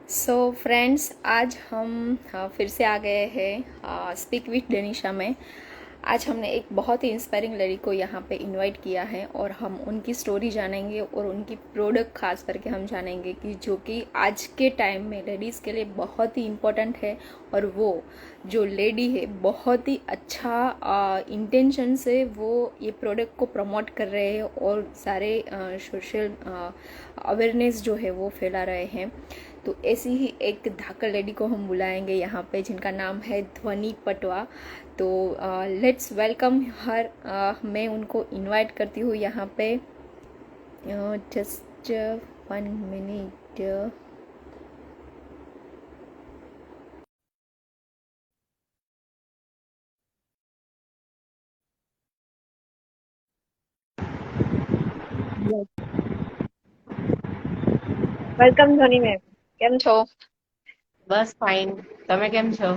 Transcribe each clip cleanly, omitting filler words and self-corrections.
Friends, आज हम फिर से आ गए हैं स्पीक विथ डेनिशा में। आज हमने एक बहुत ही इंस्पायरिंग लड़की को यहाँ पे इनवाइट किया है और हम उनकी स्टोरी जानेंगे और उनकी प्रोडक्ट खास करके हम जानेंगे कि जो कि आज के टाइम में लेडीज़ के लिए बहुत ही इम्पोर्टेंट है। और वो जो लेडी है बहुत ही अच्छा इंटेंशन से वो ये प्रोडक्ट को प्रमोट कर रहे हैं और सारे सोशल अवेयरनेस जो है वो फैला रहे हैं। तो ऐसी ही एक धाकड़ लेडी को हम बुलाएंगे यहाँ पे, जिनका नाम है ध्वनि पटवा। तो लेट्स वेलकम हर। मैं उनको इनवाइट करती हूँ यहाँ पे। Just 1 minute. Welcome Dhoni ma'am, કેમ છો? બસ ફાઇન. તમે કેમ છો?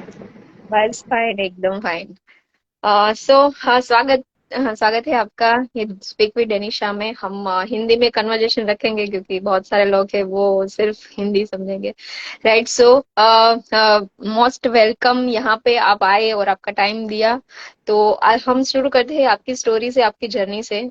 बस फाइन, एकदम फाइन। सो हाँ, स्वागत है आपका ये स्पीक विद डेनिशा में। हम हिंदी में कन्वर्जेशन रखेंगे क्योंकि बहुत सारे लोग हैं वो सिर्फ हिंदी समझेंगे, राइट? सो मोस्ट वेलकम, यहाँ पे आप आए और आपका टाइम दिया। तो आज हम शुरू करते हैं आपकी स्टोरी से, आपकी जर्नी से।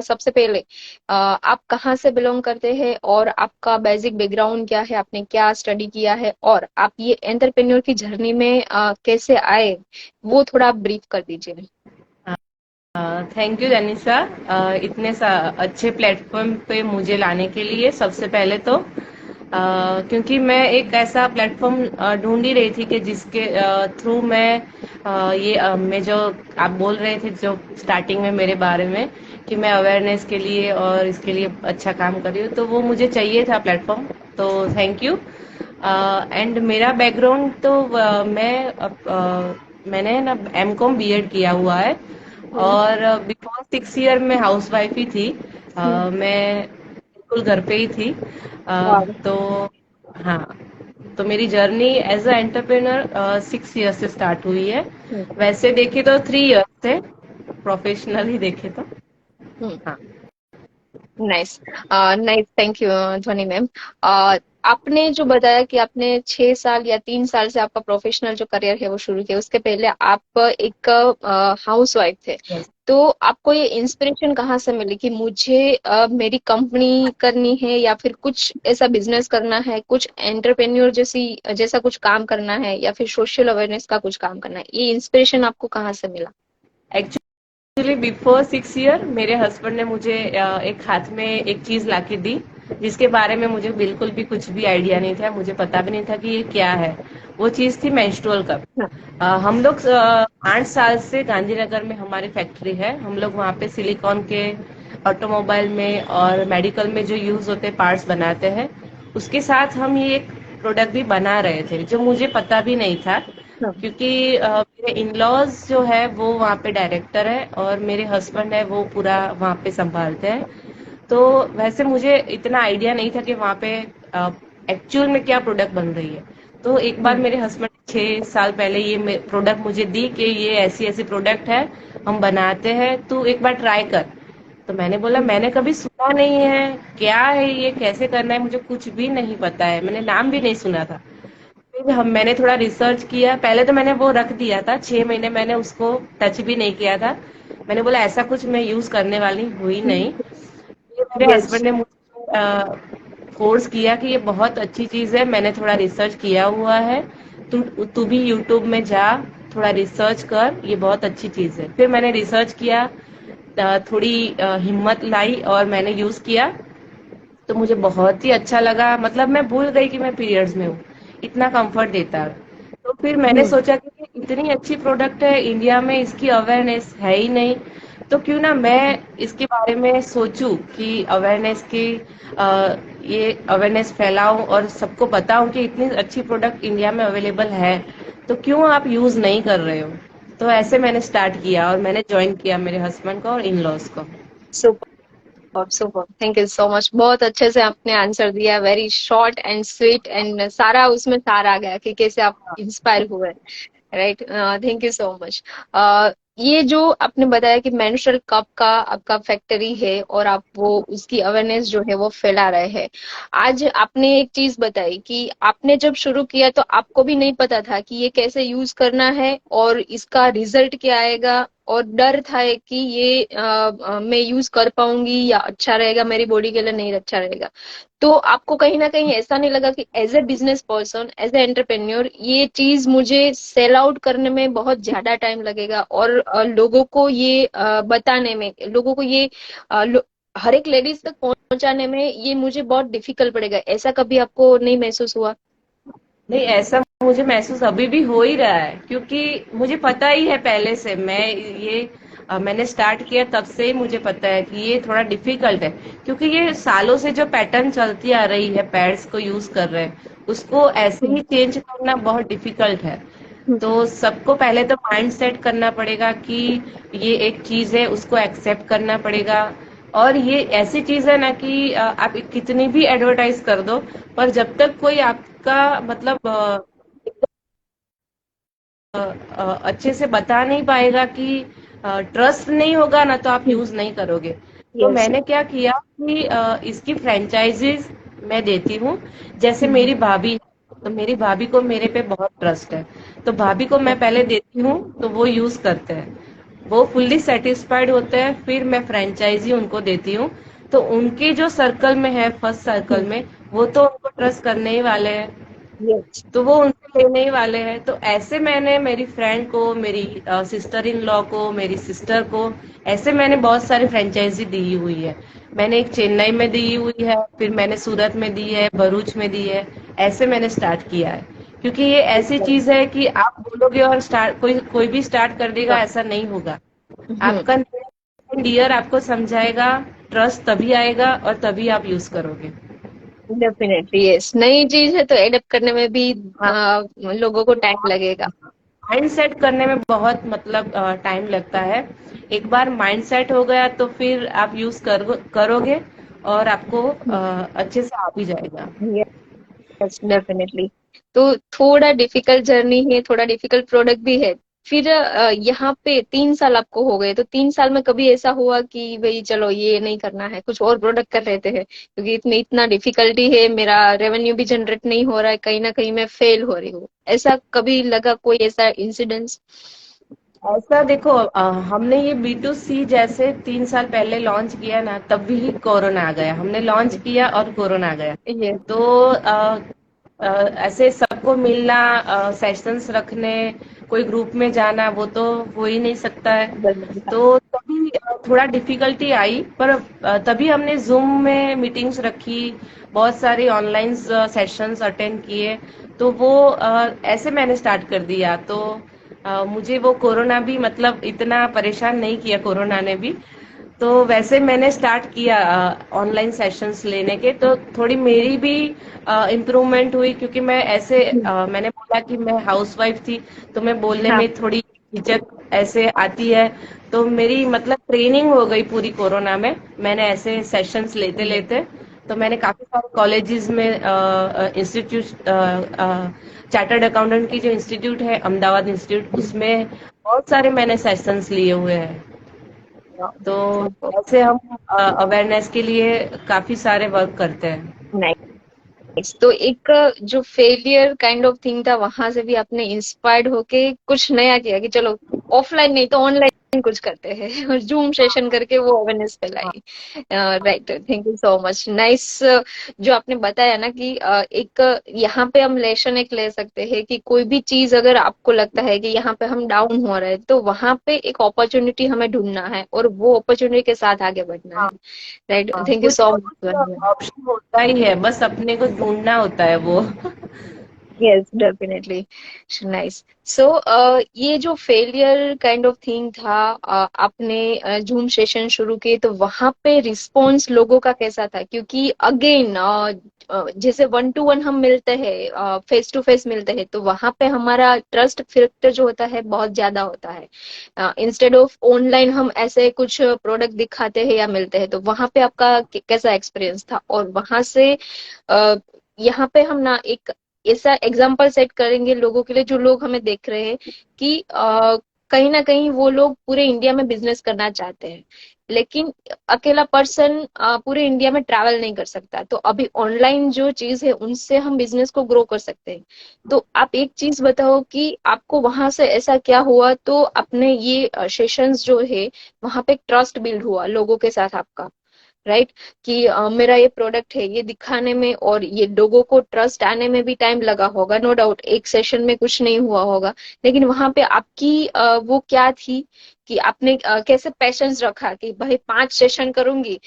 सबसे पहले आप कहाँ से बिलोंग करते हैं और आपका बेसिक बैकग्राउंड क्या है, आपने क्या स्टडी किया है और आप ये एंटरप्रेन्योर की जर्नी में कैसे आए, वो थोड़ा ब्रीफ कर दीजिए। थैंक यू जनिसा, अच्छे प्लेटफॉर्म पे मुझे लाने के लिए। सबसे पहले तो क्योंकि मैं एक ऐसा प्लेटफॉर्म ढूंढ ही रही थी कि जिसके थ्रू मैं जो आप बोल रहे थे जो स्टार्टिंग में मेरे बारे में कि मैं अवेयरनेस के लिए और इसके लिए अच्छा काम कर रही हूँ, तो वो मुझे चाहिए था प्लेटफॉर्म। तो थैंक यू। एंड मेरा बैकग्राउंड तो मैंने ना एमकॉम बीएड किया हुआ है हम्म। और बिफोर 6 ईयर में हाउस वाइफ ही थी। हम्म। मैं बिल्कुल घर पे ही थी। वाह। तो हाँ, तो मेरी journey as a entrepreneur 6 year से स्टार्ट हुई है। हम्म। वैसे देखे तो 3 ईयर थे, प्रोफेशनली देखे तो। हम्म। हाँ। नाइस। नाइस, थैंक यू ध्वनि मैम। आपने जो बताया कि आपने 6 साल या 3 साल से आपका प्रोफेशनल जो करियर है वो शुरू किया, उसके पहले आप एक हाउस वाइफ थे। यस। तो आपको ये इंस्पिरेशन कहाँ से मिली कि मुझे मेरी कंपनी करनी है या फिर कुछ ऐसा बिजनेस करना है, कुछ एंटरप्रेन्योर जैसा कुछ काम करना है या फिर सोशल अवेयरनेस का कुछ काम करना है? ये इंस्पिरेशन आपको कहाँ से मिला? एक्चुअली बिफोर 6 ईयर मेरे हस्बैंड ने मुझे एक हाथ में एक चीज लाके दी, जिसके बारे में मुझे बिल्कुल भी कुछ भी आइडिया नहीं था, मुझे पता भी नहीं था कि ये क्या है। वो चीज थी मेंस्ट्रुअल कप। हाँ। हम लोग 8 साल से गांधीनगर में हमारी फैक्ट्री है। हम लोग वहाँ पे सिलिकॉन के ऑटोमोबाइल में और मेडिकल में जो यूज होते पार्ट्स बनाते हैं, उसके साथ हम ये एक प्रोडक्ट भी बना रहे थे जो मुझे पता भी नहीं था। हाँ। क्योंकि मेरे इन लॉज जो है वो वहाँ पे डायरेक्टर है और मेरे हस्बैंड है वो पूरा वहाँ पे संभालते हैं। तो वैसे मुझे इतना आइडिया नहीं था कि वहाँ पे एक्चुअल में क्या प्रोडक्ट बन रही है। तो एक बार हम्म। मेरे हस्बैंड ने 6 साल पहले ये प्रोडक्ट मुझे दी कि ये ऐसी ऐसी प्रोडक्ट है, हम बनाते हैं, तू एक बार ट्राई कर। तो मैंने बोला हम्म। मैंने कभी सुना नहीं है, क्या है ये, कैसे करना है, मुझे कुछ भी नहीं पता है, मैंने नाम भी नहीं सुना था। फिर हम मैंने थोड़ा रिसर्च किया। पहले तो मैंने वो रख दिया था, 6 महीने मैंने उसको टच भी नहीं किया था। मैंने बोला ऐसा कुछ मैं यूज करने वाली हुई नहीं। ये मेरे यस। हस्बैंड ने मुझे फोर्स किया कि ये बहुत अच्छी चीज है, मैंने थोड़ा रिसर्च किया हुआ है, तू तू भी यूट्यूब में जा, थोड़ा रिसर्च कर, ये बहुत अच्छी चीज है। फिर मैंने रिसर्च किया, थोड़ी हिम्मत लाई और मैंने यूज किया। तो मुझे बहुत ही अच्छा लगा, मतलब मैं भूल गई कि मैं पीरियड्स में हूँ, इतना कंफर्ट देता है। तो फिर मैंने हम्म। सोचा कि इतनी अच्छी प्रोडक्ट है, इंडिया में इसकी अवेयरनेस है ही नहीं, तो क्यों ना मैं इसके बारे में सोचूं कि अवेयरनेस की ये अवेयरनेस फैलाऊं और सबको बताऊं कि इतनी अच्छी प्रोडक्ट इंडिया में अवेलेबल है, तो क्यों आप यूज नहीं कर रहे हो। तो ऐसे मैंने स्टार्ट किया और मैंने ज्वाइन किया मेरे हस्बैंड को और इन लॉज को। Super super, thank you so much. बहुत अच्छे से आपने आंसर दिया, very short and sweet, and सारा उसमें सार आ गया कि कैसे आप इंस्पायर हुए, right? Thank you so much. ये जो आपने बताया कि मेंस्ट्रुअल कप का आपका फैक्ट्री है और आप वो उसकी अवेयरनेस जो है वो फैला रहे हैं। आज आपने एक चीज बताई कि आपने जब शुरू किया तो आपको भी नहीं पता था कि ये कैसे यूज करना है और इसका रिजल्ट क्या आएगा, और डर था कि ये मैं यूज कर पाऊंगी या अच्छा रहेगा मेरी बॉडी के लिए, नहीं अच्छा रहेगा। तो आपको कहीं ना कहीं ऐसा नहीं लगा कि as a business person, as a entrepreneur, ये चीज मुझे सेल आउट करने में बहुत ज्यादा टाइम लगेगा और लोगों को ये बताने में, लोगों को ये अ, लो- हर एक लेडीज तक पहुंचाने में ये मुझे बहुत डिफिकल्ट पड़ेगा, ऐसा कभी आपको नहीं महसूस हुआ? नहीं, ऐसा मुझे महसूस अभी भी हो ही रहा है, क्योंकि मुझे पता ही है पहले से। मैंने स्टार्ट किया तब से ही मुझे पता है कि ये थोड़ा डिफिकल्ट है, क्योंकि ये सालों से जो पैटर्न चलती आ रही है, पैड्स को यूज कर रहे हैं, उसको ऐसे ही चेंज करना बहुत डिफिकल्ट है। तो सबको पहले तो माइंड सेट करना पड़ेगा कि ये एक चीज है, उसको एक्सेप्ट करना पड़ेगा। और ये ऐसी चीज है ना कि आप कितनी भी एडवर्टाइज कर दो, पर जब तक कोई आपका मतलब अच्छे से बता नहीं पाएगा, कि ट्रस्ट नहीं होगा ना, तो आप यूज नहीं करोगे। तो यस। मैंने क्या किया कि इसकी फ्रेंचाइजीज मैं देती हूँ। जैसे मेरी भाभी, तो मेरी भाभी को मेरे पे बहुत ट्रस्ट है, तो भाभी को मैं पहले देती हूँ, तो वो यूज करते हैं, वो फुल्ली सेटिस्फाइड होते हैं, फिर मैं फ्रेंचाइजी उनको देती हूँ। तो उनके जो सर्कल में है, फर्स्ट सर्कल में, वो तो उनको ट्रस्ट करने ही वाले हैं, यस। तो वो उनसे लेने ही वाले हैं। तो ऐसे मैंने मेरी फ्रेंड को, मेरी सिस्टर इन लॉ को, मेरी सिस्टर को, ऐसे मैंने बहुत सारी फ्रेंचाइजी दी हुई है। मैंने एक चेन्नई में दी हुई है, फिर मैंने सूरत में दी है, भरूच में दी है। ऐसे मैंने स्टार्ट किया है, क्योंकि ये ऐसी चीज है कि आप बोलोगे और स्टार्ट कोई कोई भी स्टार्ट कर देगा, ऐसा नहीं होगा। आपका डियर आपको समझाएगा, ट्रस्ट तभी आएगा और तभी आप यूज करोगे। डेफिनेटली यस, नई चीज है तो एडेप्ट करने में भी हाँ, लोगों को टाइम लगेगा। माइंड सेट करने में बहुत मतलब टाइम लगता है। एक बार माइंड सेट हो गया तो फिर आप करोगे, और आपको अच्छे से आ भी जाएगा। Yes definitely. तो थोड़ा डिफिकल्ट जर्नी है, थोड़ा डिफिकल्ट प्रोडक्ट भी है। फिर यहाँ पे 3 साल आपको हो गए, तो 3 साल में कभी ऐसा हुआ कि भाई चलो ये नहीं करना है, कुछ और प्रोडक्ट कर रहे थे, क्योंकि इतनी इतना डिफिकल्टी है, मेरा रेवेन्यू भी जनरेट नहीं हो रहा है, कहीं ना कहीं मैं फेल हो रही हूँ, ऐसा कभी लगा कोई ऐसा इंसिडेंस? ऐसा देखो, हमने ये B2C जैसे 3 साल पहले लॉन्च किया ना, तब भी कोरोना आ गया। हमने लॉन्च किया और कोरोना आ गया। ये तो ऐसे सबको मिलना, सेशंस रखने, कोई ग्रुप में जाना, वो तो हो ही नहीं सकता है। तो तभी थोड़ा डिफिकल्टी आई, पर तभी हमने जूम में मीटिंग्स रखी, बहुत सारे ऑनलाइन सेशंस अटेंड किए। तो वो ऐसे मैंने स्टार्ट कर दिया। तो मुझे वो कोरोना भी मतलब इतना परेशान नहीं किया, कोरोना ने भी। तो वैसे मैंने स्टार्ट किया ऑनलाइन सेशंस लेने के, तो थोड़ी मेरी भी इम्प्रूवमेंट हुई, क्योंकि मैंने बोला कि मैं हाउसवाइफ थी, तो मैं बोलने हाँ। में थोड़ी झिझक ऐसे आती है। तो मेरी मतलब ट्रेनिंग हो गई पूरी कोरोना में, मैंने ऐसे सेशंस लेते लेते। तो मैंने काफी सारे कॉलेजेस में, इंस्टीट्यूट, चार्टर्ड अकाउंटेंट की जो इंस्टीट्यूट है, अहमदाबाद इंस्टीट्यूट, उसमें बहुत सारे मैंने सेशंस लिए हुए हैं। तो ऐसे हम अवेयरनेस के लिए काफी सारे वर्क करते हैं। तो एक जो फेलियर काइंड ऑफ थिंग था, वहां से भी आपने इंस्पायर्ड होके कुछ नया किया कि चलो ऑफलाइन नहीं तो ऑनलाइन कुछ करते हैं और जूम सेशन करके वो अवेयरनेस फैलाई। Right, thank you so much, nice. जो आपने बताया ना कि एक यहाँ पे हम लेसन एक ले सकते हैं कि कोई भी चीज अगर आपको लगता है कि यहाँ पे हम डाउन हो रहे हैं, तो वहां पे एक अपॉर्चुनिटी हमें ढूंढना है और वो अपॉर्चुनिटी के साथ आगे बढ़ना है। राइट, हाँ, थैंक यू कुछ सो ना कुछ मच। ऑप्शन होता ही है, बस अपने को ढूंढना होता है वो। Yes definitely, nice. सो ये जो फेलियर काइंड ऑफ थिंग था, आपने जूम सेशन शुरू किए तो वहां पे रिस्पॉन्स लोगों का कैसा था? क्योंकि अगेन जैसे 1 to 1 हम मिलते हैं, फेस टू फेस मिलते हैं, तो वहां पे हमारा ट्रस्ट फैक्टर जो होता है बहुत ज्यादा होता है। इंस्टेड ऑफ ऑनलाइन हम ऐसे कुछ प्रोडक्ट दिखाते हैं या मिलते हैं, तो वहां पे आपका कैसा एक्सपीरियंस था? और वहां से अ, यहाँ पे हम ना एक ऐसा एग्जाम्पल सेट करेंगे लोगों के लिए, जो लोग हमें देख रहे हैं कि कहीं ना कहीं वो लोग पूरे इंडिया में बिजनेस करना चाहते हैं, लेकिन अकेला पर्सन पूरे इंडिया में ट्रैवल नहीं कर सकता। तो अभी ऑनलाइन जो चीज है उनसे हम बिजनेस को ग्रो कर सकते हैं। तो आप एक चीज बताओ कि आपको वहां से ऐसा क्या हुआ तो अपने ये सेशंस जो है वहां पे ट्रस्ट बिल्ड हुआ लोगों के साथ आपका, राइट? कि मेरा ये प्रोडक्ट है, ये दिखाने में और ये लोगों को ट्रस्ट आने में भी टाइम लगा होगा, नो डाउट एक सेशन में कुछ नहीं हुआ होगा। लेकिन वहां पे आपकी वो क्या थी कि आपने कैसे पैशंस रखा कि भाई 5 सेशन करूंगी,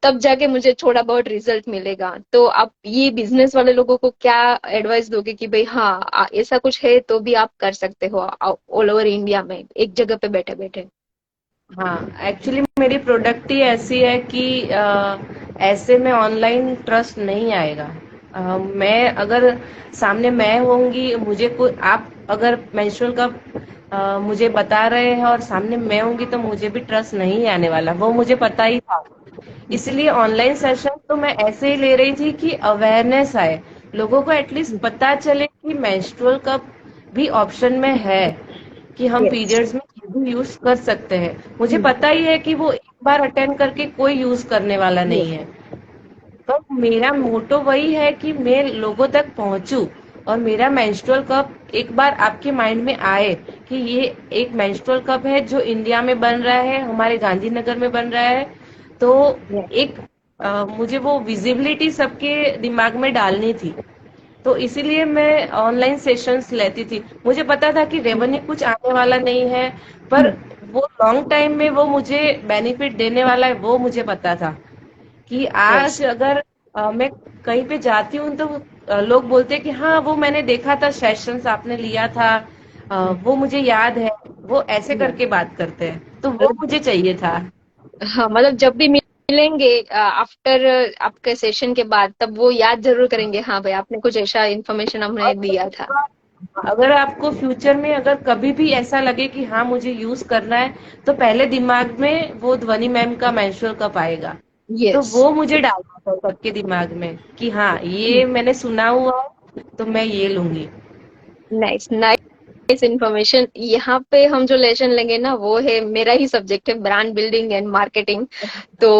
तब जाके मुझे थोड़ा बहुत रिजल्ट मिलेगा। तो आप ये बिजनेस वाले लोगों को क्या एडवाइस दोगे कि भाई हाँ ऐसा कुछ है तो भी आप कर सकते हो ऑल ओवर इंडिया में एक जगह पे बैठे बैठे? हाँ, एक्चुअली मेरी प्रोडक्ट ही ऐसी है कि ऐसे में ऑनलाइन ट्रस्ट नहीं आएगा। मैं अगर सामने मैं होंगी, मुझे कोई आप अगर मेंस्ट्रुअल कप मुझे बता रहे हैं और सामने मैं होंगी तो मुझे भी ट्रस्ट नहीं आने वाला, वो मुझे पता ही था। इसलिए ऑनलाइन सेशन तो मैं ऐसे ही ले रही थी कि अवेयरनेस आए, लोगों को एटलीस्ट पता चले कि मेंस्ट्रुअल कप भी ऑप्शन में है, कि हम यस। पीरियड्स में ये भी यूज कर सकते हैं। मुझे पता ही है कि वो एक बार अटेंड करके कोई यूज करने वाला नहीं है। तो मेरा मोटो वही है कि मैं लोगों तक पहुंचूं, और मेरा मेंस्ट्रुअल कप एक बार आपके माइंड में आए कि ये एक मेंस्ट्रुअल कप है जो इंडिया में बन रहा है, हमारे गांधीनगर में बन रहा है। तो एक मुझे वो विजिबिलिटी सबके दिमाग में डालनी थी। तो इसीलिए मैं ऑनलाइन सेशंस लेती थी। मुझे पता था कि रेवेन्यू कुछ आने वाला नहीं है, पर वो लॉन्ग टाइम में वो मुझे बेनिफिट देने वाला है, वो मुझे पता था। कि यस। आज अगर मैं कहीं पे जाती हूँ तो लोग बोलते हैं कि हाँ वो मैंने देखा था, सेशंस आपने लिया था, वो मुझे याद है। वो ऐसे करके बात करते हैं, तो वो मुझे चाहिए था। हाँ मतलब जब भी मिलेंगे आफ्टर आपके सेशन के बाद, तब वो याद जरूर करेंगे, हाँ भाई आपने कुछ ऐसा इन्फॉर्मेशन और हमें दिया था। अगर आपको फ्यूचर में अगर कभी भी ऐसा लगे कि हाँ मुझे यूज करना है, तो पहले दिमाग में वो ध्वनि मैम का मेंस्ट्रुअल कप आएगा। तो यस। वो मुझे डालना था सबके दिमाग में कि हाँ ये मैंने सुना हुआ है, तो मैं ये लूंगी। Nice nice information. यहाँ पे हम जो लेसन लेंगे ना वो है, मेरा ही सब्जेक्ट है, ब्रांड बिल्डिंग एंड मार्केटिंग। तो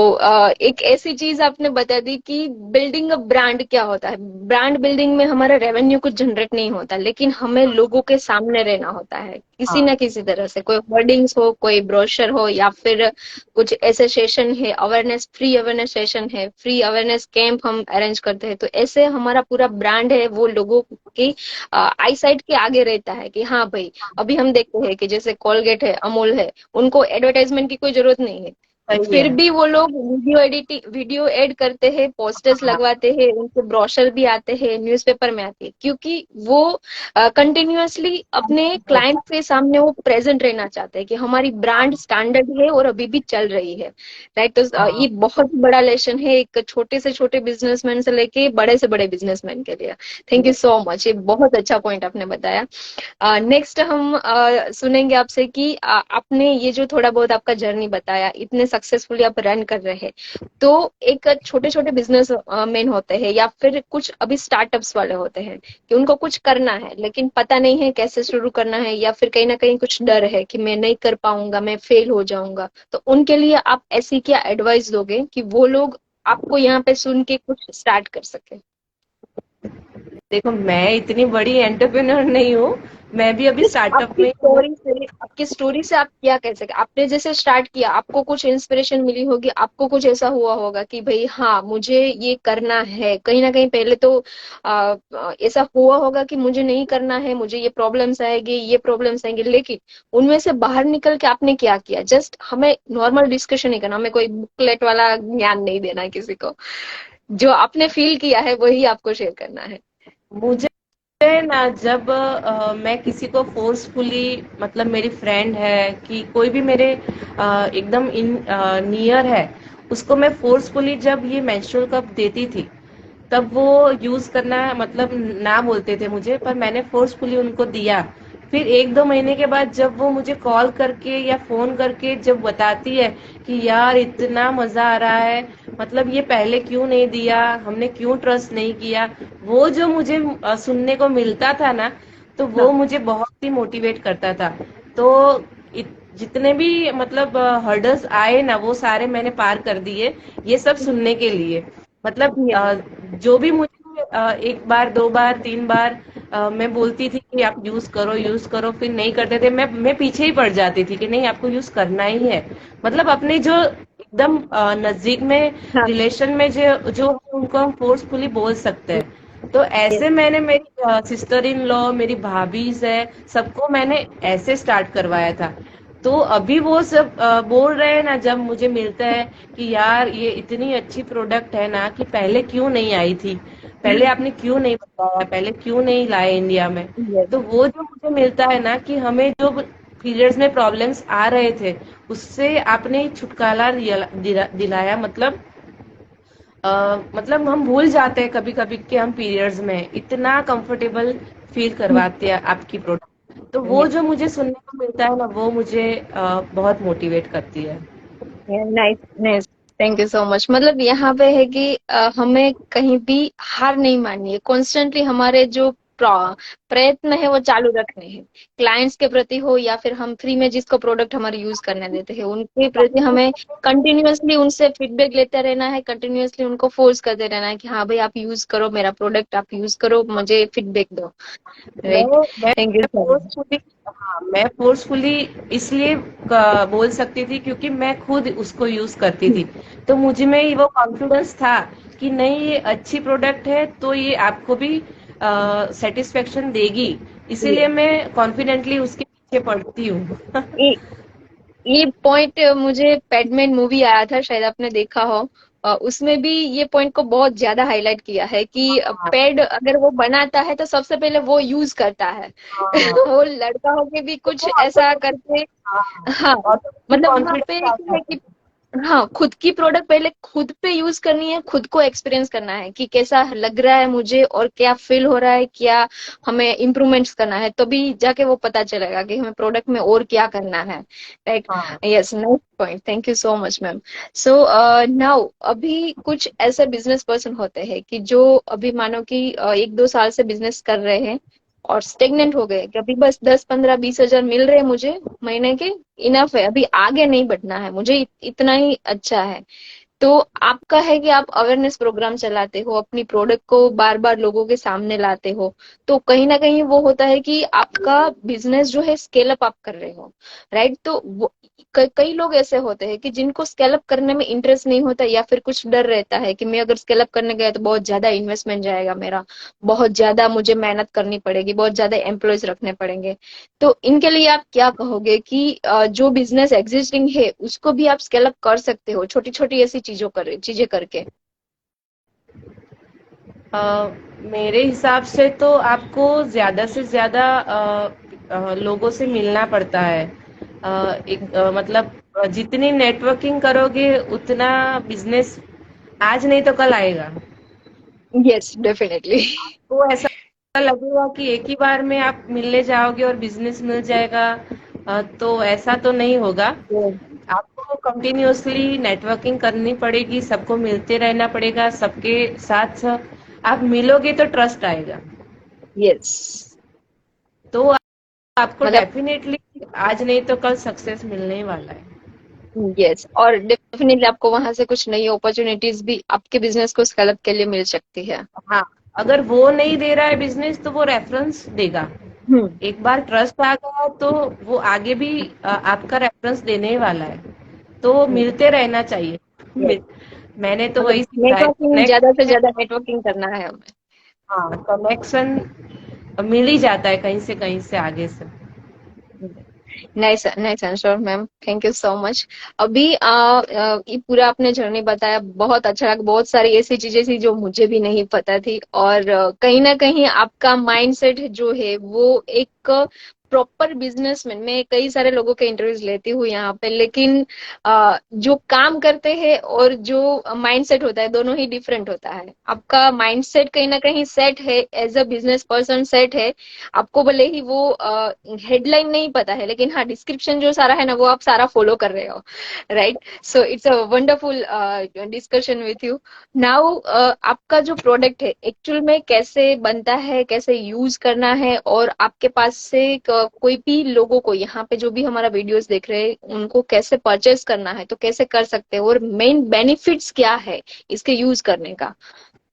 एक ऐसी चीज आपने बता दी कि बिल्डिंग अ ब्रांड क्या होता है। ब्रांड बिल्डिंग में हमारा रेवेन्यू कुछ जनरेट नहीं होता, लेकिन हमें लोगों के सामने रहना होता है किसी ना हाँ, किसी तरह से, कोई होर्डिंग्स हो, कोई ब्रोशर हो, या फिर कुछ ऐसे सेशन है, अवेयरनेस, फ्री अवेयरनेस सेशन है, फ्री अवेयरनेस कैंप हम अरेंज करते हैं। तो ऐसे हमारा पूरा ब्रांड है वो लोगों की आई साइट के आगे रहता है कि हाँ भाई। अभी हम देखते हैं कि जैसे कोलगेट है, अमूल है, उनको एडवर्टाइजमेंट की कोई जरूरत नहीं है, सही फिर है। भी वो लोग वीडियो एडिटिंग, वीडियो एड करते हैं, पोस्टर्स हाँ, लगवाते हैं, उनके ब्रोशर भी आते हैं, न्यूज़पेपर में आते हैं, क्योंकि वो कंटिन्यूअसली अपने क्लाइंट के सामने वो प्रेजेंट रहना चाहते हैं कि हमारी ब्रांड स्टैंडर्ड है और अभी भी चल रही है, राइट? तो हाँ, ये बहुत बड़ा लेसन है एक छोटे से छोटे बिजनेसमैन से लेके बड़े से बड़े बिजनेसमैन के लिए। थैंक यू सो मच, ये बहुत अच्छा पॉइंट आपने बताया। नेक्स्ट हम सुनेंगे आपसे कि आपने ये जो थोड़ा बहुत आपका जर्नी बताया, इतने सक्सेसफुली आप रन कर रहे हैं, तो एक छोटे छोटे बिजनेस मैन होते हैं या फिर कुछ अभी स्टार्टअप्स वाले होते हैं कि उनको कुछ करना है लेकिन पता नहीं है कैसे शुरू करना है, या फिर कहीं ना कहीं कुछ डर है कि मैं नहीं कर पाऊंगा, मैं फेल हो जाऊंगा। तो उनके लिए आप ऐसी क्या एडवाइस दोगे कि वो लोग आपको यहाँ पे सुन के कुछ स्टार्ट कर सके? देखो मैं इतनी बड़ी एंटरप्रेन्योर नहीं हूँ, मैं भी अभी स्टार्टअप आपकी में ही हूँ। स्टोरी से, आपकी स्टोरी से आप क्या कह सके? आपने जैसे स्टार्ट किया, आपको कुछ इंस्पिरेशन मिली होगी, आपको कुछ ऐसा हुआ होगा कि भाई हाँ मुझे ये करना है, कहीं ना कहीं पहले तो ऐसा हुआ होगा कि मुझे नहीं करना है, मुझे ये प्रॉब्लम्स आएगी, ये प्रॉब्लम्स आएंगे, लेकिन उनमें से बाहर निकल के आपने क्या किया? जस्ट हमें नॉर्मल डिस्कशन नहीं करना, हमें कोई बुकलेट वाला ज्ञान नहीं देना है किसी को, जो आपने फील किया है वही आपको शेयर करना है। मुझे ना जब मैं किसी को फोर्सफुली, मतलब मेरी फ्रेंड है कि कोई भी मेरे एकदम इन नियर है, उसको मैं फोर्सफुली जब ये मेंस्ट्रुअल कप देती थी, तब वो यूज करना मतलब ना बोलते थे मुझे, पर मैंने फोर्सफुली उनको दिया। फिर 1-2 महीने के बाद जब वो मुझे कॉल करके या फोन करके जब बताती है कि यार इतना मजा आ रहा है, मतलब ये पहले क्यों नहीं दिया, हमने क्यों ट्रस्ट नहीं किया, वो जो मुझे सुनने को मिलता था ना, तो वो हाँ। मुझे बहुत ही मोटिवेट करता था। तो जितने भी मतलब हर्डल्स आए ना, वो सारे मैंने पार कर दिए, ये सब सुनने के लिए। मतलब जो भी मुझे एक बार, दो बार, तीन बार मैं बोलती थी कि आप यूज करो, फिर नहीं करते थे, मैं पीछे ही पड़ जाती थी कि नहीं, आपको यूज करना ही है। मतलब अपने जो एकदम नजदीक में हाँ, रिलेशन में जो जो है, उनको हम फोर्सफुली बोल सकते हैं। तो ऐसे मैंने मेरी सिस्टर इन लॉ, मेरी भाभीज है, सबको मैंने ऐसे स्टार्ट करवाया था। तो अभी वो सब बोल रहे हैं ना, जब मुझे मिलता है कि यार ये इतनी अच्छी प्रोडक्ट है ना, कि पहले क्यों नहीं आई थी, पहले आपने क्यों नहीं बताया, पहले क्यों नहीं लाए इंडिया में। yes, तो वो जो मुझे मिलता है ना, कि हमें जो पीरियड्स में प्रॉब्लम्स आ रहे थे, उससे आपने छुटकारा दिलाया। मतलब हम भूल जाते हैं कभी कभी कि हम पीरियड्स में इतना कंफर्टेबल फील करवाते हैं आपकी प्रोडक्ट। तो वो जो मुझे सुनने को मिलता है ना, वो मुझे बहुत मोटिवेट करती है। Nice, nice. Thank you so much. मतलब यहाँ पे है कि हमें कहीं भी हार नहीं माननी है, कॉन्स्टेंटली हमारे जो प्रयत्न है वो चालू रखने हैं, क्लाइंट्स के प्रति हो या फिर हम फ्री में जिसको प्रोडक्ट हमारे यूज करने देते हैं उनके प्रति हमें कंटिन्यूअसली उनसे फीडबैक लेते रहना है, कंटिन्यूअसली उनको फोर्स करते रहना है कि हाँ भाई आप यूज करो मेरा प्रोडक्ट, आप यूज करो, मुझे फीडबैक दो। मैं राइट। मैं thank you so much. Forcefully, हाँ, मैं फोर्सफुली इसलिए बोल सकती थी क्योंकि मैं खुद उसको यूज करती थी। तो मुझ में ही वो कॉन्फिडेंस था कि नहीं, ये अच्छी प्रोडक्ट है, तो ये आपको भी सेटिस्फेक्शन देगी। इसीलिए मैं कॉन्फिडेंटली उसके पीछे पड़ती हूँ। ये पॉइंट मुझे पैडमैन मूवी आया था, शायद आपने देखा हो। उसमें भी ये पॉइंट को बहुत ज्यादा हाईलाइट किया है कि हाँ, पैड अगर वो बनाता है तो सबसे पहले वो यूज करता है। हाँ, वो लड़का होके भी कुछ तो ऐसा करके। हाँ, हाँ, ऑटोमेटिक मतलब वहां पे कॉन्फिडेंस आ एक है जाता कि हाँ, खुद की प्रोडक्ट पहले खुद पे यूज करनी है, खुद को एक्सपीरियंस करना है कि कैसा लग रहा है मुझे और क्या फील हो रहा है, क्या हमें इम्प्रूवमेंट्स करना है, तभी जाके वो पता चलेगा कि हमें प्रोडक्ट में और क्या करना है। राइट। है। हाँ, yes, nice point, thank you so much ma'am. So now अभी कुछ ऐसे बिजनेस पर्सन होते हैं कि जो अभी मानो कि 1-2 साल से बिजनेस कर रहे हैं और स्टेगनेंट हो गए कि अभी बस 10, 15, 20 हजार मिल रहे हैं मुझे महीने के, इनफ है, अभी आगे नहीं बढ़ना है मुझे, इतना ही अच्छा है। तो आपका है कि आप अवेयरनेस प्रोग्राम चलाते हो, अपनी प्रोडक्ट को बार बार लोगों के सामने लाते हो, तो कहीं ना कहीं वो होता है कि आपका बिजनेस जो है स्केल अप आप कर रहे हो। राइट। तो कई लोग ऐसे होते हैं कि जिनको स्केल अप करने में इंटरेस्ट नहीं होता या फिर कुछ डर रहता है कि मैं अगर स्केल अप करने गया तो बहुत ज्यादा इन्वेस्टमेंट जाएगा मेरा, बहुत ज्यादा मुझे मेहनत करनी पड़ेगी, बहुत ज्यादा एम्प्लॉयज रखने पड़ेंगे। तो इनके लिए आप क्या कहोगे कि जो बिजनेस एग्जिस्टिंग है उसको भी आप स्केल अप कर सकते हो छोटी छोटी ऐसी चीजें करके? मेरे हिसाब से तो आपको ज्यादा से ज्यादा लोगों से मिलना पड़ता है। मतलब जितनी नेटवर्किंग करोगे, उतना बिजनेस आज नहीं तो कल आएगा। Yes, definitely. तो ऐसा लगेगा कि एक ही बार में आप मिलने जाओगे और बिजनेस मिल जाएगा, तो ऐसा तो नहीं होगा। आपको कंटिन्यूअसली नेटवर्किंग करनी पड़ेगी, सबको मिलते रहना पड़ेगा, सबके साथ आप मिलोगे तो ट्रस्ट आएगा। यस। तो आपको मतलब डेफिनेटली आज नहीं तो कल सक्सेस मिलने ही वाला है। यस, और डेफिनेटली आपको वहां से कुछ नई अपॉर्चुनिटीज भी आपके बिजनेस को स्केल अप के लिए मिल सकती है। हाँ, अगर वो नहीं दे रहा है बिजनेस, तो वो रेफरेंस देगा। हम्म। एक बार ट्रस्ट आ गया तो वो आगे भी आपका रेफरेंस देने ही वाला है। तो मिलते रहना चाहिए। यस, मैंने तो मतलब वही सीखा है, नेटवर्किंग, कनेक्ट ज्यादा से करके। ज्यादा नेटवर्किंग करना है हमें। हाँ, कनेक्शन मिल ही जाता है कहीं से आगे से। Nice, nice answer ma'am, thank you so much. अभी ये पूरा आपने जर्नी बताया, बहुत अच्छा लगा, बहुत सारी ऐसी चीजें थी जो मुझे भी नहीं पता थी, और कहीं ना कहीं आपका माइंडसेट जो है वो एक प्रॉपर बिजनेसमैन, मैं कई सारे लोगों के इंटरव्यूज लेती हूँ यहाँ पे, लेकिन जो काम करते हैं और जो माइंडसेट होता है दोनों ही डिफरेंट होता है। आपका माइंडसेट कहीं ना कहीं सेट है, as a business person set है। आपको भले ही वो हेडलाइन नहीं पता है, लेकिन हाँ डिस्क्रिप्शन जो सारा है ना वो आप सारा फॉलो कर रहे हो। Right. So it's a wonderful discussion with you. Now आपका जो प्रोडक्ट है एक्चुअल में कैसे बनता है, कैसे यूज करना है, और आपके पास से कोई भी लोगों को यहाँ पे जो भी हमारा वीडियोस देख रहे हैं उनको कैसे परचेस करना है तो कैसे कर सकते हैं और मेन बेनिफिट्स क्या है इसके यूज करने का,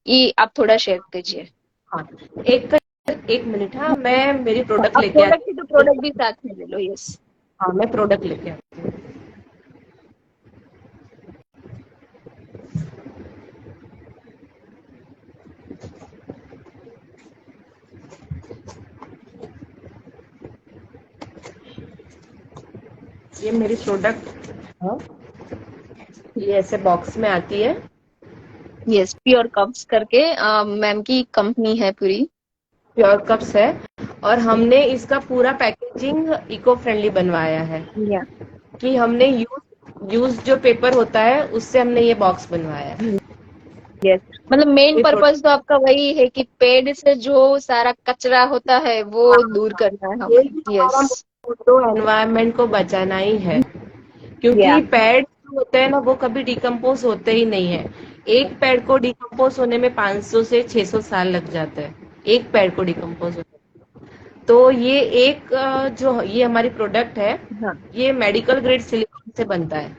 ये आप थोड़ा शेयर कीजिए। हाँ, एक एक मिनट। हाँ, मैं मेरी प्रोडक्ट अब लेके प्रोडक्ट आती है तो हूँ। प्रोडक्ट भी साथ में ले लो। यस। हाँ, मैं प्रोडक्ट लेके आती हूँ। ये मेरी प्रोडक्ट, हाँ, ये ऐसे बॉक्स में आती है। यस, प्योर कप्स करके मैम की कंपनी है पूरी। प्योर कप्स है, और हमने इसका पूरा पैकेजिंग इको फ्रेंडली बनवाया है। या कि हमने यूज जो पेपर होता है उससे हमने ये बॉक्स बनवाया है। यस, मतलब मेन ये पर्पस तो आपका वही है कि पेड़ से जो सारा कचरा होता है वो दूर हाँ, करना है ये हमें। भी यस। हमारा मोटो एनवायरनमेंट को बचाना ही है। या क्योंकि पेड़ जो होते हैं ना, वो कभी डिकम्पोज होते ही नहीं है। एक पेड़ को डिकम्पोज होने में 500 से 600 साल लग जाते हैं, एक पेड़ को डिकम्पोज होने में। तो ये एक जो ये हमारी प्रोडक्ट है, हाँ। ये मेडिकल ग्रेड सिलिकॉन से बनता है।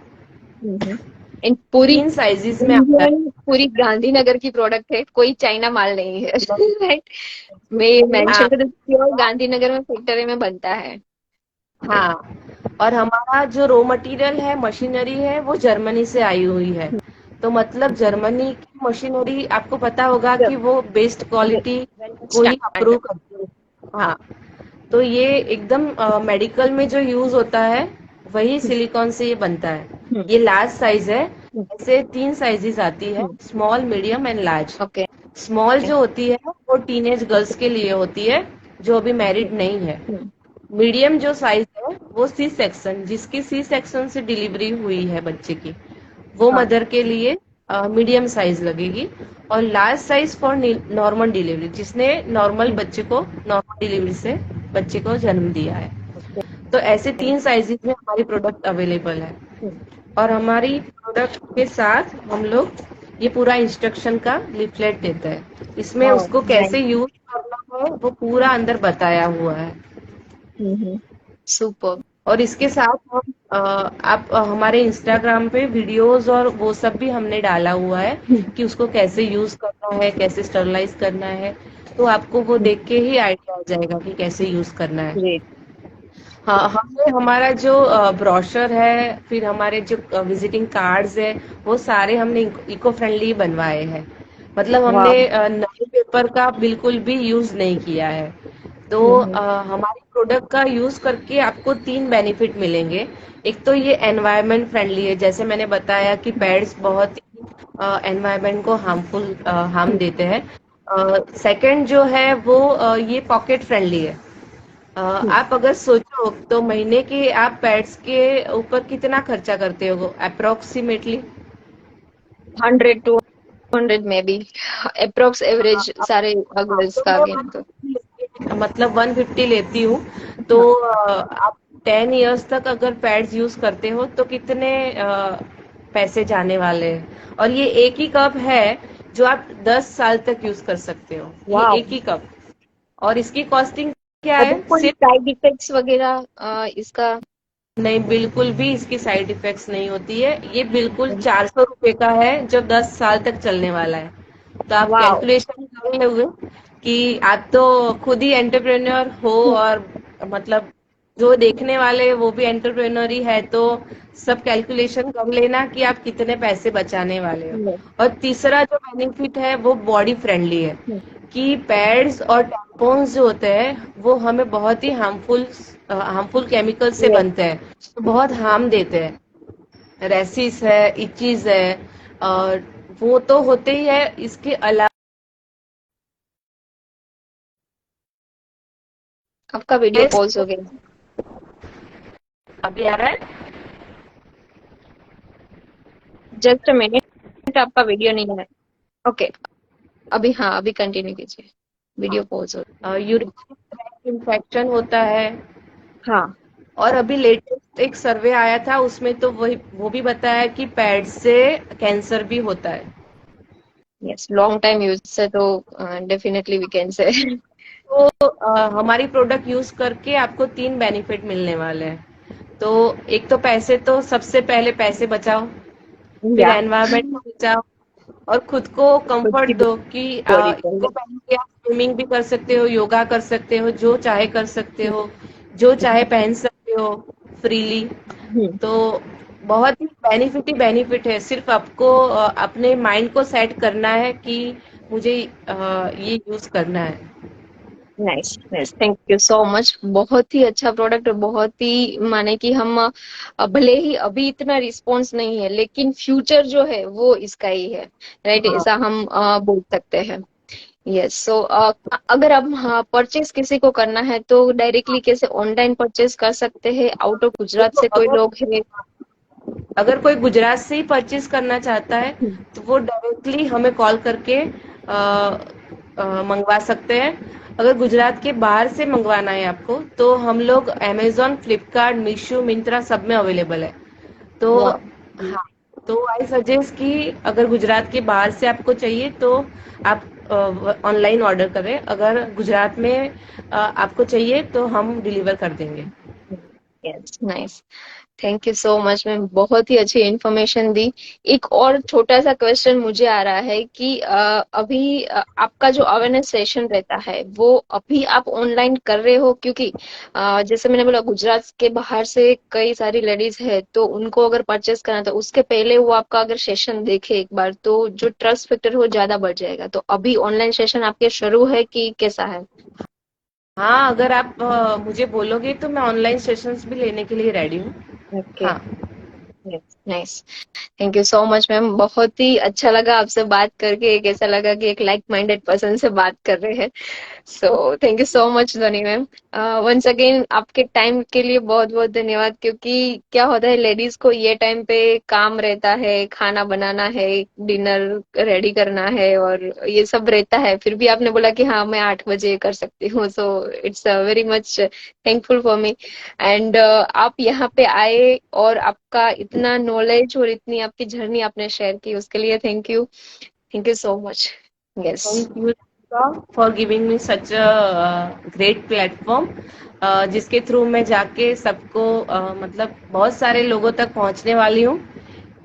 इन पूरी 3 साइजेस में आता है। इंडियन, पूरी गांधीनगर की प्रोडक्ट है, कोई चाइना माल नहीं है। राइट। मैं मेंशन हाँ, कर प्योर गांधीनगर में फैक्ट्री में बनता है। हाँ, और हमारा जो रॉ मटेरियल है, मशीनरी है, वो जर्मनी से आई हुई है। तो मतलब जर्मनी की मशीनरी, आपको पता होगा कि वो बेस्ट क्वालिटी को ही अप्रूव स्टैंडर्ड। करती है। हाँ, तो ये एकदम मेडिकल में जो यूज होता है वही सिलिकॉन से ये बनता है। ये लार्ज साइज है। ऐसे 3 साइजेस आती है, small, medium and large. Okay. Small जो होती है वो टीनेज गर्ल्स के लिए होती है, जो अभी मैरिड नहीं है। मीडियम जो साइज है वो सी सेक्शन, जिसकी सी सेक्शन से डिलीवरी हुई है बच्चे की, वो हाँ। मदर के लिए मीडियम साइज लगेगी। और large size for normal delivery, जिसने नॉर्मल बच्चे को, नॉर्मल डिलीवरी से बच्चे को जन्म दिया है। तो ऐसे 3 साइजेस में हमारी प्रोडक्ट अवेलेबल है। और हमारी प्रोडक्ट के साथ हम लोग ये पूरा इंस्ट्रक्शन का लिफलेट देते हैं। इसमें वाओ, उसको कैसे यूज करना है वो पूरा अंदर बताया हुआ है। सुपर। और इसके साथ हम आप हमारे इंस्टाग्राम पे वीडियोस और वो सब भी हमने डाला हुआ है कि उसको कैसे यूज करना है, कैसे स्टरलाइज करना है। तो आपको वो देख के ही आइडिया आ जाएगा कि कैसे यूज करना है। ग्रेट। हाँ, हमने हमारा जो ब्रोशर है, फिर हमारे जो विजिटिंग कार्ड्स है, वो सारे हमने इको फ्रेंडली बनवाए हैं। मतलब हमने वाओ। नए पेपर का बिल्कुल भी यूज नहीं किया है। तो हमारी प्रोडक्ट का यूज करके आपको 3 बेनिफिट मिलेंगे। एक तो ये एनवायरनमेंट फ्रेंडली है, जैसे मैंने बताया कि पेड्स बहुत ही एनवायरनमेंट को हार्म देते हैं। सेकंड जो है वो ये पॉकेट फ्रेंडली है। आप अगर सोचो तो महीने के आप पेड्स के ऊपर कितना खर्चा करते हो अप्रोक्सीमेटली? 100 to 200 में भी अप्रोक्स एवरेज सारे हाँ, गर्ल्स तो का मैं गेम तो। 150 लेती हूँ। तो आप 10 इयर्स तक अगर पैड्स यूज करते हो तो कितने पैसे जाने वाले हैं। और ये एक ही कप है जो आप 10 साल तक यूज कर सकते हो, ये वाओ। एक ही कप। और इसकी कॉस्टिंग क्या मतलब है कोई सिर्फ? साइड इफेक्ट्स वगैरह इसका? नहीं, बिल्कुल भी इसकी साइड इफेक्ट्स नहीं होती है। ये बिल्कुल 400 रुपए का है जो 10 साल तक चलने वाला है। तो आप वाओ। कैलकुलेशन कर लोगे कि आप तो खुद ही एंटरप्रेन्योर हो, और मतलब जो देखने वाले वो भी एंटरप्रेन्योर ही है, तो सब कैलकुलेशन कर लेना कि आप कितने पैसे बचाने वाले हो। और तीसरा जो बेनिफिट है वो बॉडी फ्रेंडली है, कि पैड्स और टैम्पॉन्स जो होते हैं वो हमें बहुत ही हार्मफुल केमिकल से बनते हैं, तो बहुत हार्म देते हैं। रेसिस है, इचीज है, और वो तो होते ही है। इसके अलावा आपका वीडियो पॉज हो गया। अभी आ रहा है? जस्ट अ मिनट, आपका वीडियो नहीं है। ओके। अभी हाँ, अभी कंटिन्यू कीजिए। वीडियो पॉज हो। यूरिनरी इन्फेक्शन होता है। हाँ। और अभी लेटेस्ट एक सर्वे आया था, उसमें तो वही वो भी बताया कि पैड से कैंसर भी होता है। यस, लॉन्ग टाइम यूज से तो डेफिनेटली वी कैन से। तो हमारी प्रोडक्ट यूज करके आपको 3 बेनिफिट मिलने वाले हैं। तो एक तो पैसे, तो सबसे पहले पैसे बचाओ, फिर या एनवायरनमेंट को बचाओ, और खुद को खुद कंफर्ट की दो कि बॉडी को। इसको पहन के आप स्विमिंग भी कर सकते हो, योगा कर सकते हो, जो चाहे कर सकते हो, जो चाहे पहन सकते हो फ्रीली। हम्म, तो बहुत ही बेनिफिट ही बेनिफिट है। सिर्फ आपको अपने माइंड को सेट करना है कि मुझे ये यूज करना है। Nice nice, thank you so much. बहुत ही अच्छा प्रोडक्ट और बहुत ही माने कि हम भले ही अभी इतना रिस्पॉन्स नहीं है, लेकिन फ्यूचर जो है वो इसका ही है, राइट? हाँ, ऐसा हम बोल सकते हैं। यस, सो अगर अब परचेस किसी को करना है तो डायरेक्टली कैसे ऑनलाइन परचेस कर सकते हैं? आउट ऑफ गुजरात देखो, से कोई लोग है? अगर कोई गुजरात से ही परचेज करना चाहता है हम्म, तो वो डायरेक्टली हमें कॉल करके मंगवा सकते हैं। अगर गुजरात के बाहर से मंगवाना है आपको, तो हम लोग अमेजोन, फ्लिपकार्ट, मीशो, मिंत्रा सब में अवेलेबल है। तो वाह, हाँ, तो आई सजेस्ट कि अगर गुजरात के बाहर से आपको चाहिए तो आप ऑनलाइन ऑर्डर करें। अगर गुजरात में आपको चाहिए तो हम डिलीवर कर देंगे। Yes, nice, thank you so much ma'am, बहुत ही अच्छी इन्फॉर्मेशन दी। एक और छोटा सा क्वेश्चन मुझे आ रहा है कि अभी आपका जो अवेयरनेस सेशन रहता है वो अभी आप ऑनलाइन कर रहे हो? क्योंकि जैसे मैंने बोला, गुजरात के बाहर से कई सारी लेडीज है, तो उनको अगर परचेस करना था उसके पहले वो आपका अगर सेशन देखे एक बार, तो जो ट्रस्ट फैक्टर है वो ज्यादा बढ़ जाएगा। तो अभी ऑनलाइन सेशन आपके शुरू है कि कैसा है? हाँ, अगर आप मुझे बोलोगे तो मैं ऑनलाइन सेशंस भी लेने के लिए रेडी हूँ। ओके, हाँ। Nice, thank you so much ma'am. बहुत ही अच्छा लगा आपसे बात करके, एक ऐसा लगा कि एक लाइक माइंडेड पर्सन से बात कर रहे हैं। So thank you so much धनी मैम। वंस अगेन आपके टाइम के लिए बहुत बहुत धन्यवाद। क्योंकि क्या होता है, लेडीज को ये टाइम पे काम रहता है, खाना बनाना है, डिनर रेडी करना है, और ये सब रहता है, फिर भी आपने बोला कि हाँ मैं 8 बजे कर सकती हूँ। So it's very much thankful for me. And आप यहाँ पे आए और आपका इतना नॉलेज और इतनी आपकी जर्नी आपने शेयर की, उसके लिए thank you so much. Yes, thank you for giving me such a great platform, जिसके थ्रू मैं जाके सबको मतलब बहुत सारे लोगों तक पहुंचने वाली हूँ।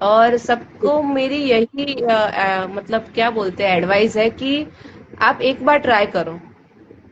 और सबको मेरी यही मतलब क्या बोलते हैं, एडवाइस है कि आप एक बार ट्राई करो।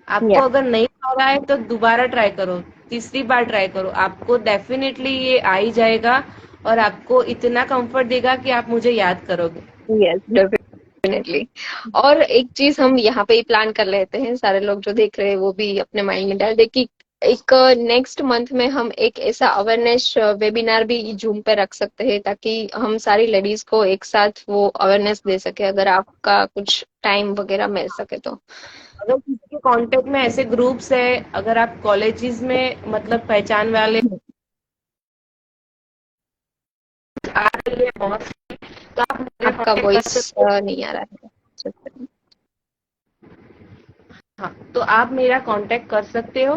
आपको या अगर नहीं आ रहा है तो दोबारा ट्राई करो, तीसरी बार ट्राई करो, आपको डेफिनेटली ये आ ही जाएगा। और आपको इतना कंफर्ट देगा कि आप मुझे याद करोगे। Yes, definitely. और एक चीज हम यहाँ पे ही प्लान कर लेते हैं, सारे लोग जो देख रहे हैं वो भी अपने माइंड में डाल दे कि एक नेक्स्ट मंथ में हम एक ऐसा अवेयरनेस वेबिनार भी जूम पे रख सकते हैं, ताकि हम सारी लेडीज को एक साथ वो अवेयरनेस दे सके, अगर आपका कुछ टाइम वगैरह मिल सके तो। अगर किसी के कांटेक्ट में ऐसे ग्रुप्स है, अगर आप कॉलेजेस में मतलब पहचान वाले आ रही है बहुत, तो आप मुझे आपका कांटेक्ट कर वॉइस सकते नहीं आ रहा है। हो। हाँ, तो आप मेरा कांटेक्ट कर सकते हो।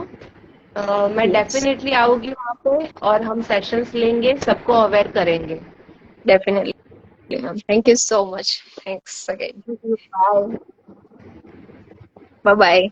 मैं यस, डेफिनेटली आऊंगी वहाँ पे, और हम सेशंस लेंगे, सबको अवेयर करेंगे। Definitely ma'am, thank you so much, thanks again, bye. Bye bye.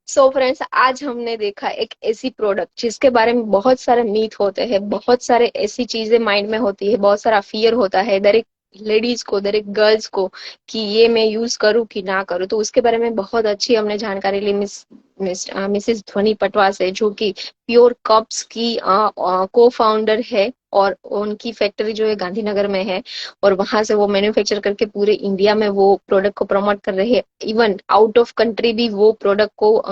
So friends, आज हमने देखा एक ऐसी प्रोडक्ट जिसके बारे में बहुत सारे मीथ होते हैं, बहुत सारे ऐसी चीजें माइंड में होती है, बहुत सारा फियर होता है दर एक लेडीज को, दर एक गर्ल्स को, कि ये मैं यूज करूँ कि ना करूँ। तो उसके बारे में बहुत अच्छी हमने जानकारी ली मिसेस ध्वनि पटवा से, जो कि प्योर कप्स की को फाउंडर है, और उनकी फैक्ट्री जो है गांधीनगर में है, और वहां से वो मैन्युफैक्चर करके पूरे इंडिया में वो प्रोडक्ट को प्रमोट कर रहे हैं। इवन आउट ऑफ कंट्री भी वो प्रोडक्ट को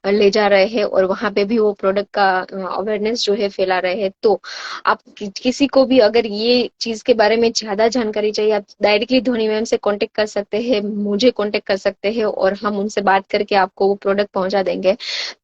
ले जा रहे हैं, और वहां पे भी वो प्रोडक्ट का अवेयरनेस जो है फैला रहे हैं। तो आप किसी को भी अगर ये चीज के बारे में ज्यादा जानकारी चाहिए, आप डायरेक्टली धोनी मैम से कांटेक्ट कर सकते हैं, मुझे कांटेक्ट कर सकते हैं, और हम उनसे बात करके आपको वो प्रोडक्ट पहुंचा पहुंचा देंगे।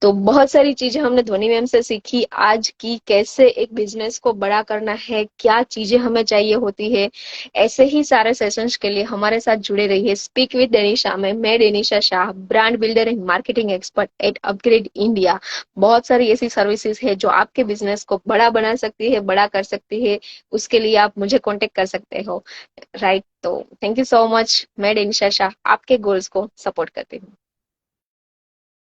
तो बहुत सारी चीजें हमने ध्वनि मैम से सीखी आज की, कैसे एक बिजनेस को बड़ा करना है, क्या चीजें हमें चाहिए होती है। ऐसे ही सारे सेशंस के लिए हमारे साथ जुड़े रहिए स्पीक विद डेनिशा में। मैं Denisha Shah, brand builder and marketing expert at upGrad India. बहुत सारी ऐसी सर्विसेज है जो आपके बिजनेस को बड़ा बना सकती है, बड़ा कर सकती है। उसके लिए आप मुझे कांटेक्ट कर सकते हो, राइट। तो थैंक यू सो मच। मैं डेनिशा शाह आपके गोल्स को सपोर्ट करती हूँ।